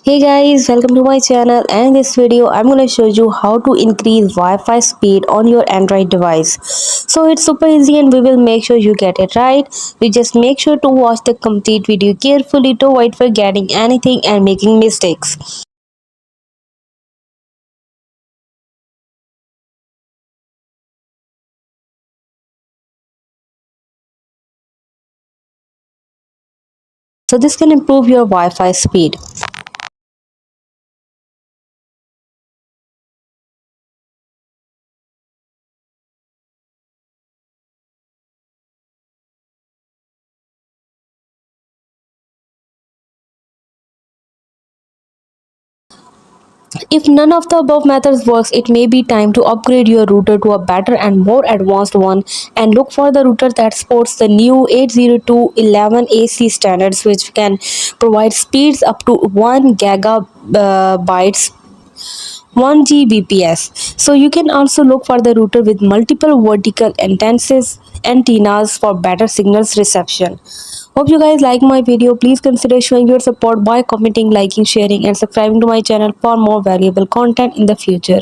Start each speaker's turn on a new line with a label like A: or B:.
A: Hey guys, welcome to my channel, and in this video I'm going to show you how to increase Wi-Fi speed on your Android device. So it's super easy and we will make sure you get it right. You just make sure to watch the complete video carefully to avoid forgetting anything and making mistakes. So this can improve your Wi-Fi speed. If none of the above methods works, it may be time to upgrade your router to a better and more advanced one, and look for the router that supports the new 802.11ac standards, which can provide speeds up to 1 gigabytes 1 Gbps. So you can also look for the router with multiple vertical antennas for better signals reception. Hope you guys like my video. Please consider showing your support by commenting, liking, sharing and subscribing to my channel for more valuable content in the future.